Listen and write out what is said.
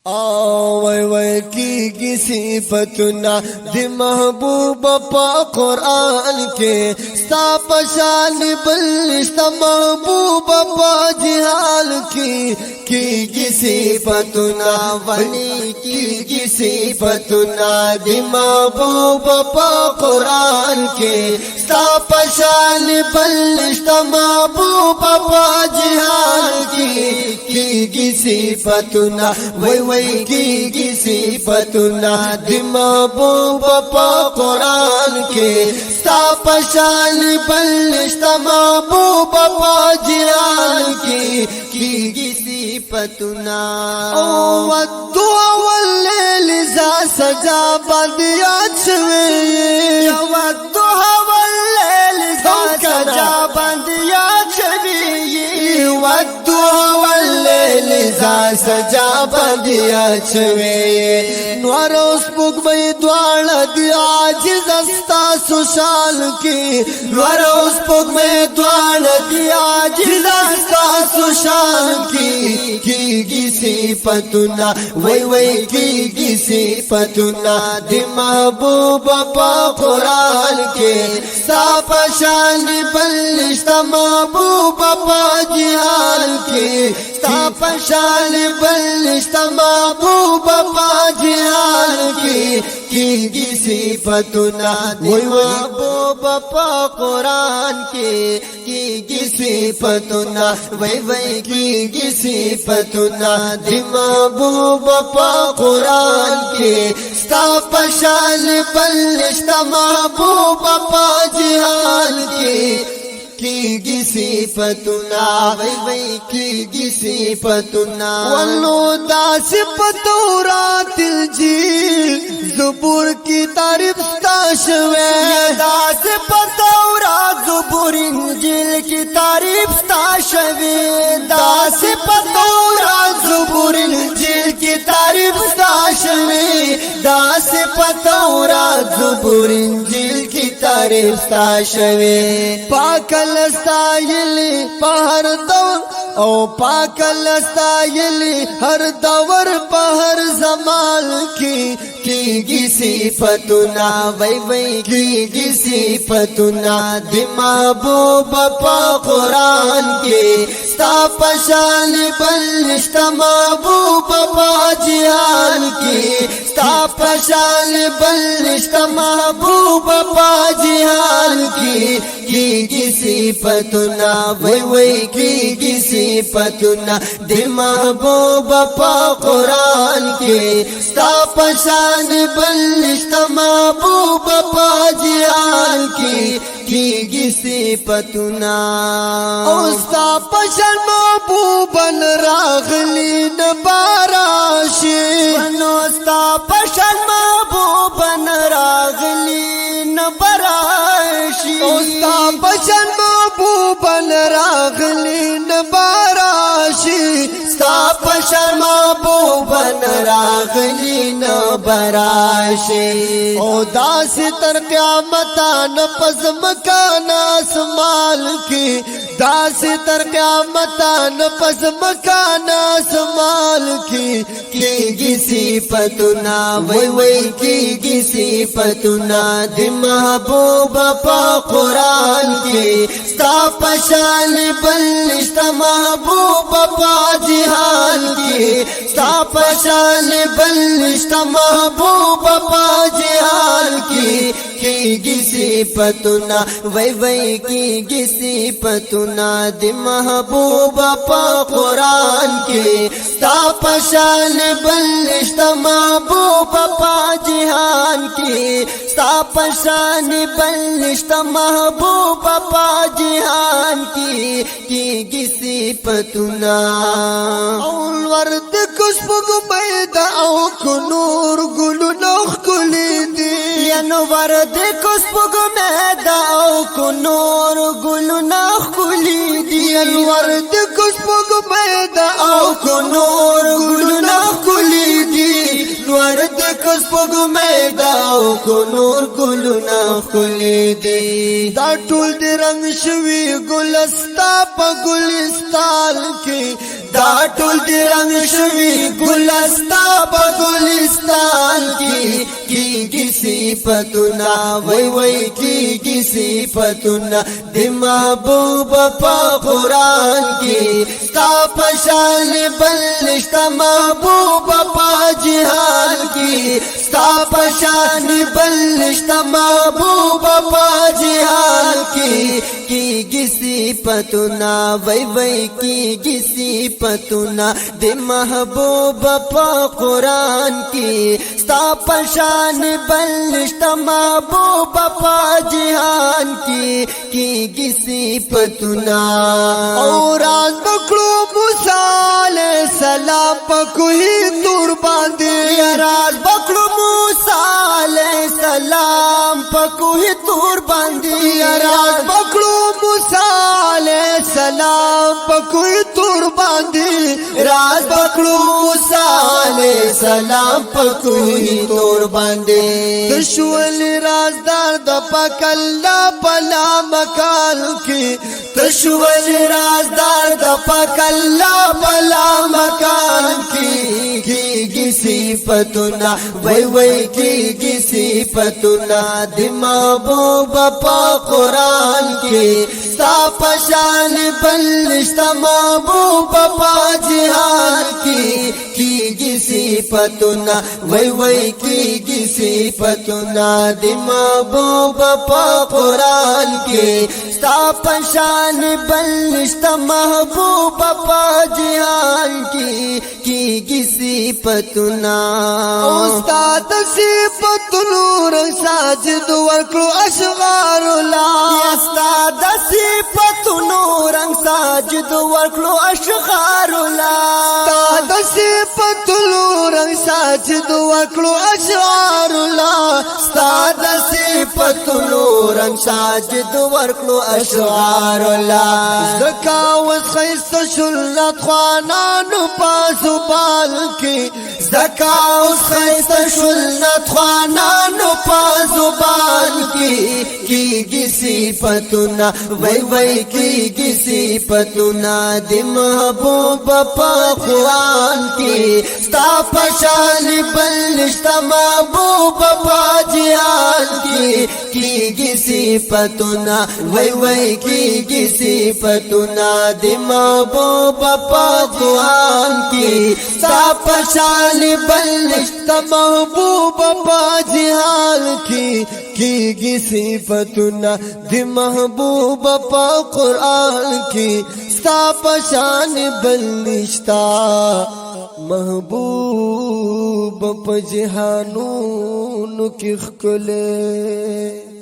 वै की सिफतुना दि महबूब पा कुरान के सा पशान बलिश्त महबूब पा जिहाल की सिफतुना वली की सिफतुना दि महबूब पा कुरान के सा पशान बलिश्त महबूब पा जिहाल की सिफतुना वै की सिफतुना दि महबूब पा कुरान के सा पशान बलिश्त महबूब पा जिहाल की सिफतुना वद्दुआ वल्लैल इज़ा सजा बदिया छवे वद्दुआ वल्लैल इज़ा सजा बदिया छवे वद्दुआ वल्लैल इज़ा सजा बदिया छवे नवरोस पुगमई द्वाल दिया जिज़स्ता सुशाल की नवरोस पुगमई द्वाल दिया जिज़स्ता सुशाल की सिफतुना वै की सिफतुना दि महबूब पा कुरान के सा पशान बलिश्त महबूब पा जिहाल के सा पशान बलिश्त महबूब पा जिहाल की सिफतुना दि महबूब पा कुरान की सिफतुना वै की सिफतुना दि महबूब पा कुरान के सा पशान बलिश्त महबूब पा जिहाल की सिफतुना वै की सिफतुना वल्लो दास पतौरात इंजील ज़बूर की तारीफ ताशवे दास पतौरात ज़बूर इंजील की तारीफ ताशवे दास पतौरात ज़बूर इंजील की तारीफ ताशवे दास पतौरात ज़बूर इंजील की तारीफ ताशवे पाकल स्ताइली पहर दौर ओ पाकल स्ताइली हर दवर पहर जमाल की सिफतुना वै की सिफतुना दि महबूब पा कुरान के सा पशान बलिश्त महबूब पा जिहाल की सा पशान बलिश्त महबूब पा जिहाल की सिफतुना वै की सिफतुना दि महबूब पा कुरान के सा पशान बलिश्त महबूब पा जिहाल की सिफतुना सा पशान महबूबन रागली न बाराशी सा पशान महबूबन रागली न बाराशी सा पशान महबूबन रागली न बाराशी सा पशान महबूबन रागली न बराशी ओ दास तर क़यामत न पज़म का नासमाल की दास तर क़यामत न पज़म का नासमाल की सिफतुना वै की सिफतुना दि महबूब पा कुरान के सा पशान बलिश्त महबूब पा जिहाल के सा पशान बलिश्त महबूब पा जिहाल की सिफतुना वै की सिफतुना दि महबूब पा कुरान के सा पशान बलिश्त महबूब पा जिहाल के सा पशान बलिश्त महबूब पा जिहाल की सिफतुना वर्द खुशबू मैदा औ कुनूर गुलु नख कुलिदी वर्द खुशबू मैदा औ कुनूर गुलु नख कुलिदी वर्द खुशबू मैदा औ कुनूर गुलु नख कुलिदी वर्द खुशबू मैदा औ कुनूर गुलु नख कुलिदी दा टूल दि रंग शवी गुलस्ता प गुलिस्तान की دا ټول دی رنگ شوی گلستا پا گلستان کی صفتنا وی وی کی صفتنا دی محبوب پا قرآن کی ستا پشان بلشتا محبوب پا جہان کی ستا پشان بلشتا محبوب پا جہان کی صفتنا وی وی کی صفتنا دی محبوب پا قرآن کی ستا پشان بلشتا محبوب پا جہان کی صفتنا اور آن بکڑو موسیٰ علیہ السلام پا کوئی تور باندے راز بکڑو موسیٰ علیہ السلام پا کوئی تور باندے راز بکڑو موسیٰ علیہ السلام پا کوئی تور باندے راز بکڑو موسیٰ علیہ السلام پا کوئی تور باندے تشول رازدار دا پاک اللہ پلا مکان کی تشول رازدار دا پاک اللہ پلا مکان کی صفتنا وی وی کی صفتنا دی محبوب پا قرآن کی ستا پشان بلشتا محبوب پا جہان کی صفتنا وی وی کی صفتنا دی محبوب پا قرآن کی ستا پشان بلشتا محبوب پا جہان کی صفتنا استاد صفتنو رنگ ساجد ورکلو اشغار اللہ استاد صفتنو رنگ ساجد ورکلو اشغار اللہ استاد صفتنو رنگ ساجد ورکلو اشغار اللہ استاد صفتنو رنگ ساجد ورکلو اشغار اللہ زکاوت خیست شلت خوانانو پاسو بال کی زکاوت خیست شلت خوانانو پاسو بال کی صفتنا وی وی کی صفتنا دی محبوب پا قرآن کی ستا پشان بلشتا محبوب پا جہان کی صفتنا وی وی کی صفتنا دی محبوب پا قرآن کی ستا پشان بلشتا محبوب پا جہان کی صفتنا دی محبوب پا قرآن کی ستا پشان بلشتا محبوب پا جہانون کی خکلے